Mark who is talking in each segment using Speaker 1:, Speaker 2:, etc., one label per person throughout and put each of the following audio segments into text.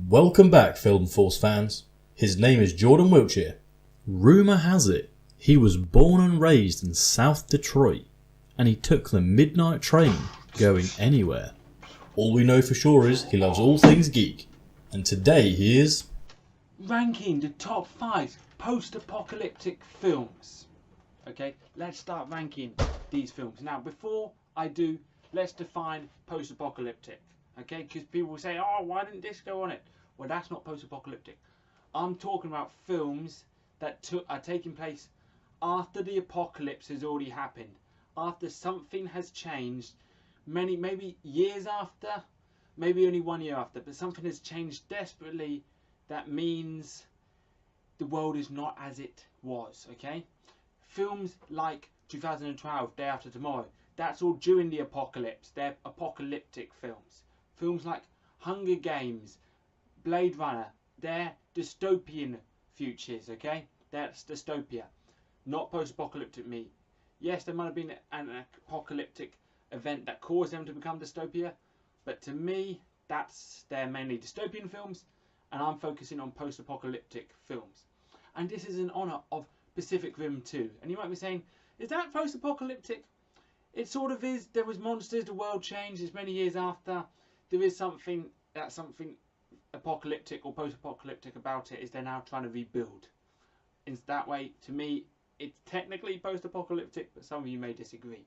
Speaker 1: Welcome back, Film Force fans. His name is Jordan Wiltshire. Rumour has it he was born and raised in South Detroit, and he took the midnight train going anywhere. All we know for sure is he loves all things geek, and today he is
Speaker 2: ranking the top 5 post-apocalyptic films. Okay, let's start ranking these films. Now, before I do, let's define post-apocalyptic. Okay, because people will say, oh, why didn't this go on it? Well, that's not post-apocalyptic. I'm talking about films that are taking place after the apocalypse has already happened, after something has changed, maybe years after, maybe only 1 year after, but something has changed desperately. That means the world is not as it was. Okay, films like 2012, Day After Tomorrow, that's all during the apocalypse. They're apocalyptic films. Films like Hunger Games, Blade Runner, they're dystopian futures. Okay, that's dystopia, not post-apocalyptic me. Yes, there might have been an apocalyptic event that caused them to become dystopia, but to me, they're mainly dystopian films, and I'm focusing on post-apocalyptic films. And this is in honour of Pacific Rim 2. And you might be saying, is that post-apocalyptic? It sort of is. There was monsters, the world changed, it's many years after. There is something apocalyptic or post-apocalyptic about it, is they're now trying to rebuild. In that way, to me, it's technically post-apocalyptic, but some of you may disagree.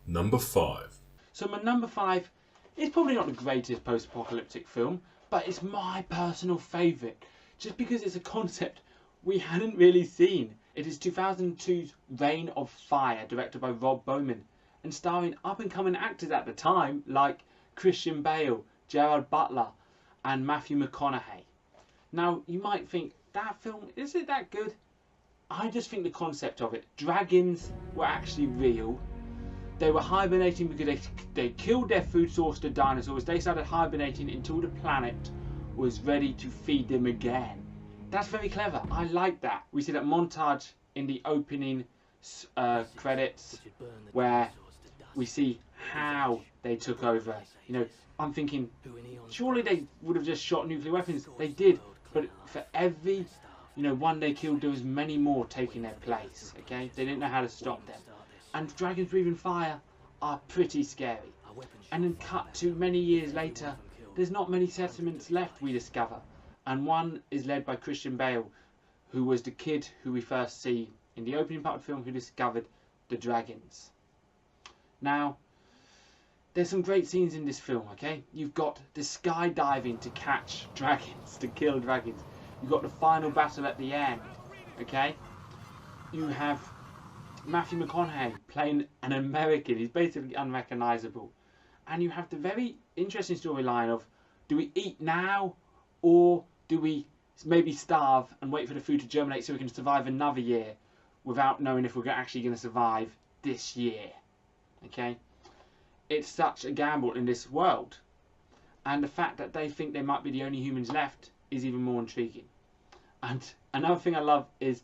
Speaker 1: Number 5.
Speaker 2: So my number 5 is probably not the greatest post-apocalyptic film, but it's my personal favourite, just because it's a concept we hadn't really seen. It is 2002's Reign of Fire, directed by Rob Bowman, and starring up-and-coming actors at the time like Christian Bale, Gerard Butler, and Matthew McConaughey. Now, you might think, that film, is it that good? I just think the concept of it, dragons were actually real. They were hibernating because they killed their food source, the dinosaurs. They started hibernating until the planet was ready to feed them again. That's very clever. I like that. We see that montage in the opening credits where we see how they took over. You know, I'm thinking, surely they would have just shot nuclear weapons. They did, but for every one they killed, there was many more taking their place. Okay, they didn't know how to stop them. And dragons breathing fire are pretty scary. And then cut to many years later, there's not many settlements left, we discover. And one is led by Christian Bale, who was the kid who we first see in the opening part of the film who discovered the dragons. Now, there's some great scenes in this film, okay? You've got the skydiving to catch dragons, to kill dragons. You've got the final battle at the end, okay? You have Matthew McConaughey playing an American. He's basically unrecognisable. And you have the very interesting storyline of, do we eat now, or do we maybe starve and wait for the food to germinate so we can survive another year without knowing if we're actually going to survive this year? Okay? It's such a gamble in this world. And the fact that they think they might be the only humans left is even more intriguing. And another thing I love is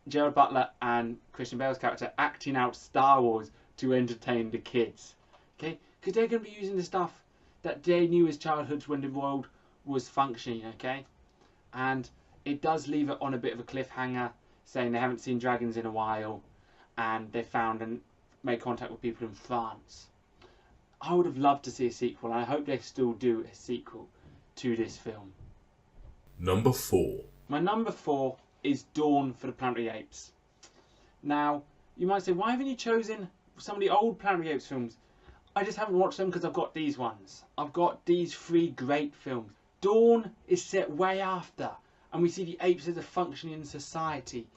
Speaker 2: Gerard Butler and Christian Bale's character acting out Star Wars to entertain the kids. Okay? Because they're going to be using the stuff that they knew as childhoods when the world was functioning. Okay? And it does leave it on a bit of a cliffhanger, saying they haven't seen dragons in a while, and they found and made contact with people in France. I would have loved to see a sequel, and I hope they still do a sequel to this film.
Speaker 1: Number 4.
Speaker 2: My number 4 is Dawn for the Planet of the Apes. Now, you might say, why haven't you chosen some of the old Planet of the Apes films? I just haven't watched them because I've got these ones. I've got these 3 great films. Dawn is set way after, and we see the apes as a functioning society.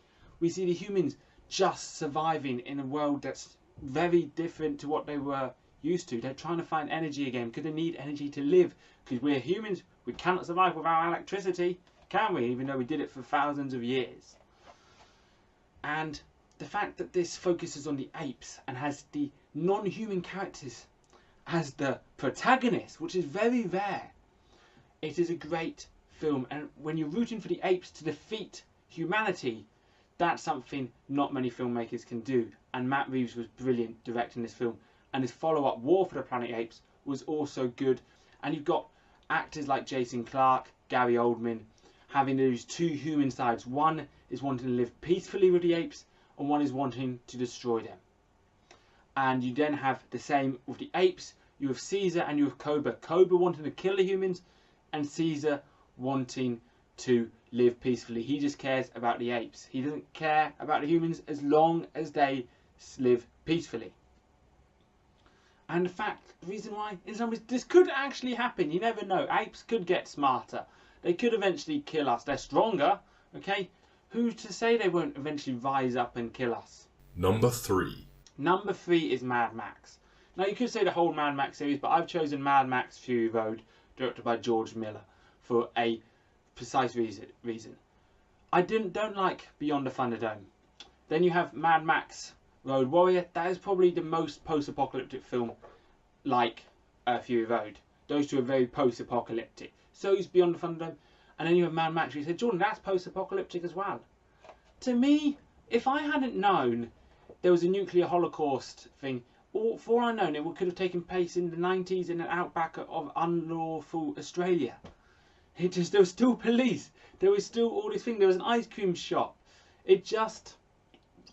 Speaker 2: We see the humans just surviving in a world that's very different to what they were used to. They're trying to find energy again because they need energy to live. Because we're humans, we cannot survive without electricity, can we? Even though we did it for thousands of years. And the fact that this focuses on the apes and has the non-human characters as the protagonists, which is very rare. It is a great film, and when you're rooting for the apes to defeat humanity, that's something not many filmmakers can do. And Matt Reeves was brilliant directing this film, and his follow-up War for the Planet of the Apes was also good. And you've got actors like Jason Clarke, Gary Oldman, having those two human sides. One is wanting to live peacefully with the apes, and one is wanting to destroy them. And you then have the same with the apes. You have Caesar and you have Cobra. Cobra wanting to kill the humans, and Caesar wanting to live peacefully. He just cares about the apes. He doesn't care about the humans as long as they live peacefully. And the reason why, in some ways, this could actually happen. You never know. Apes could get smarter. They could eventually kill us. They're stronger, okay? Who's to say they won't eventually rise up and kill us?
Speaker 1: Number 3.
Speaker 2: Number 3 is Mad Max. Now, you could say the whole Mad Max series, but I've chosen Mad Max Fury Road, directed by George Miller, for a precise reason. I don't like Beyond the Thunderdome. Then you have Mad Max Road Warrior. That is probably the most post-apocalyptic film like Fury Road. Those two are very post-apocalyptic. So is Beyond the Thunderdome. And then you have Mad Max. You said, Jordan, that's post-apocalyptic as well. To me, if I hadn't known there was a nuclear holocaust thing, for all I know, it could have taken place in the 90s in an outback of unlawful Australia. There was still police. There was still all this thing. There was an ice cream shop. It just,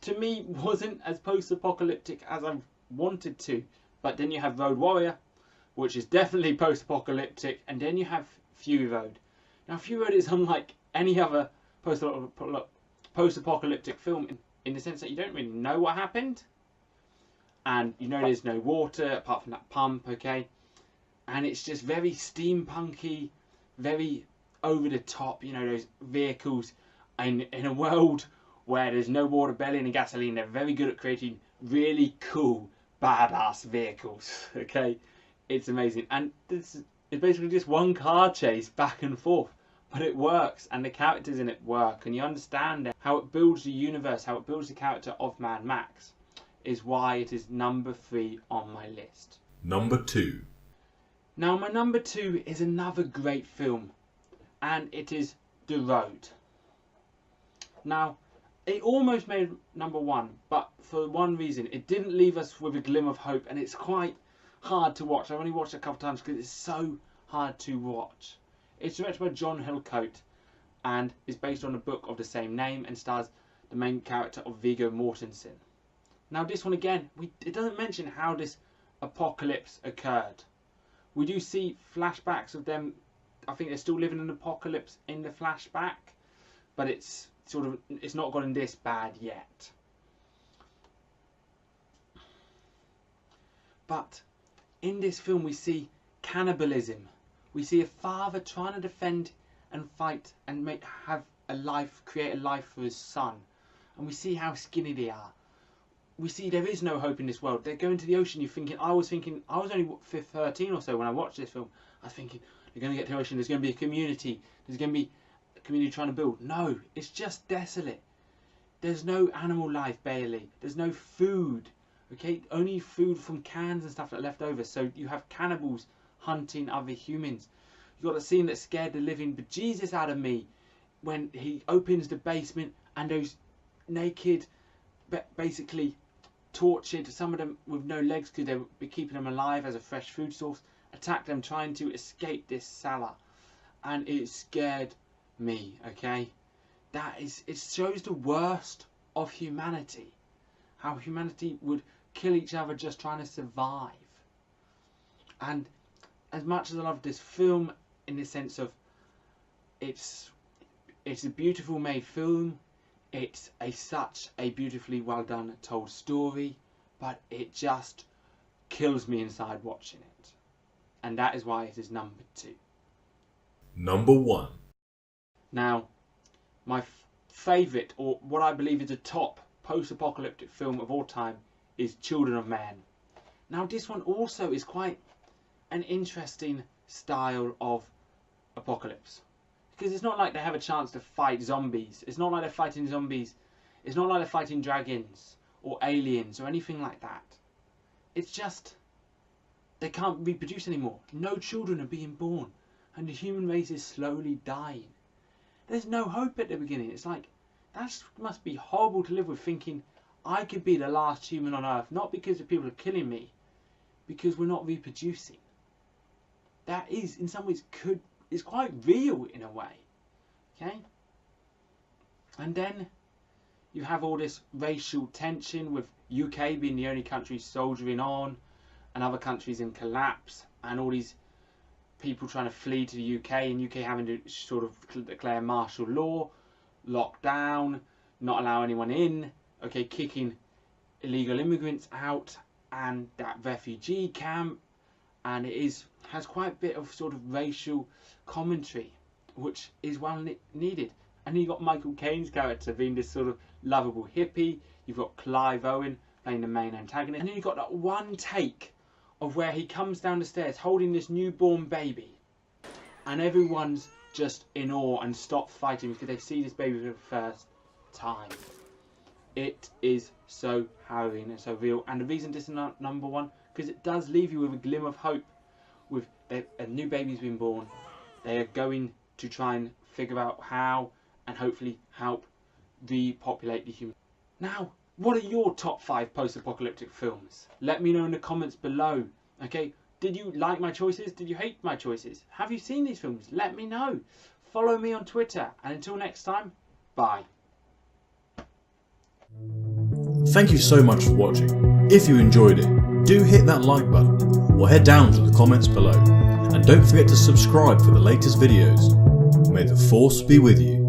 Speaker 2: to me, wasn't as post-apocalyptic as I wanted to. But then you have Road Warrior, which is definitely post-apocalyptic. And then you have Fury Road. Now, Fury Road is unlike any other post-apocalyptic film in the sense that you don't really know what happened. And you know there's no water apart from that pump, okay? And it's just very steampunky, very over the top, you know, those vehicles in a world where there's no water, barely any gasoline. They're very good at creating really cool, badass vehicles, okay? It's amazing. And it's basically just one car chase back and forth. But it works, and the characters in it work, and you understand how it builds the universe, how it builds the character of Mad Max, is why it is number 3 on my list.
Speaker 1: Number 2.
Speaker 2: Now, my number 2 is another great film, and it is The Road. Now, it almost made number 1, but for one reason, it didn't leave us with a glimmer of hope, and it's quite hard to watch. I've only watched it a couple times because it's so hard to watch. It's directed by John Hillcoat and is based on a book of the same name and stars the main character of Viggo Mortensen. Now, this one again, it doesn't mention how this apocalypse occurred. We do see flashbacks of them. I think they're still living in an apocalypse in the flashback, but it's not gotten this bad yet. But in this film we see cannibalism. We see a father trying to defend and fight and create a life for his son. And we see how skinny they are. We see there is no hope in this world. They're going to the ocean. I was only 13 or so when I watched this film. I was thinking, they're going to get to the ocean. There's going to be a community. There's going to be a community trying to build. No, it's just desolate. There's no animal life, barely. There's no food. Okay, only food from cans and stuff that are left over. So you have cannibals hunting other humans. You got a scene that scared the living bejesus out of me when he opens the basement and those naked, basically tortured, some of them with no legs because they would be keeping them alive as a fresh food source, attack them trying to escape this cellar, and it scared me. Okay, it shows the worst of humanity, how humanity would kill each other just trying to survive. And as much as I love this film in the sense of it's a beautiful made film, it's such a beautifully well done told story, but it just kills me inside watching it, and that is why it is number 2.
Speaker 1: Number 1.
Speaker 2: Now, my favourite, or what I believe is the top post-apocalyptic film of all time, is Children of Men. Now, this one also is quite an interesting style of apocalypse, because it's not like they have a chance to fight zombies. It's not like they're fighting zombies. It's not like they're fighting dragons or aliens or anything like that. It's just they can't reproduce anymore. No children are being born, and the human race is slowly dying. There's no hope at the beginning. It's like, that must be horrible to live with, thinking I could be the last human on earth, not because the people are killing me, because we're not reproducing. that is in some ways is quite real in a way. Okay? And then you have all this racial tension with UK being the only country soldiering on and other countries in collapse, and all these people trying to flee to the UK, and UK having to sort of declare martial law, lock down, not allow anyone in, okay, kicking illegal immigrants out, and that refugee camp, and it has quite a bit of sort of racial commentary, which is well needed. And then you've got Michael Caine's character being this sort of lovable hippie. You've got Clive Owen playing the main antagonist, and then you've got that one take of where he comes down the stairs holding this newborn baby, and everyone's just in awe and stop fighting because they see this baby for the first time. It is so harrowing and so real, and the reason this is not number one, because it does leave you with a glimmer of hope. With a new baby's been born, they are going to try and figure out how and hopefully help repopulate the human. Now, what are your top 5 post-apocalyptic films? Let me know in the comments below. Okay, did you like my choices? Did you hate my choices? Have you seen these films? Let me know. Follow me on Twitter, and until next time, bye.
Speaker 1: Thank you so much for watching. If you enjoyed it, do hit that like button or head down to the comments below. And don't forget to subscribe for the latest videos. May the Force be with you.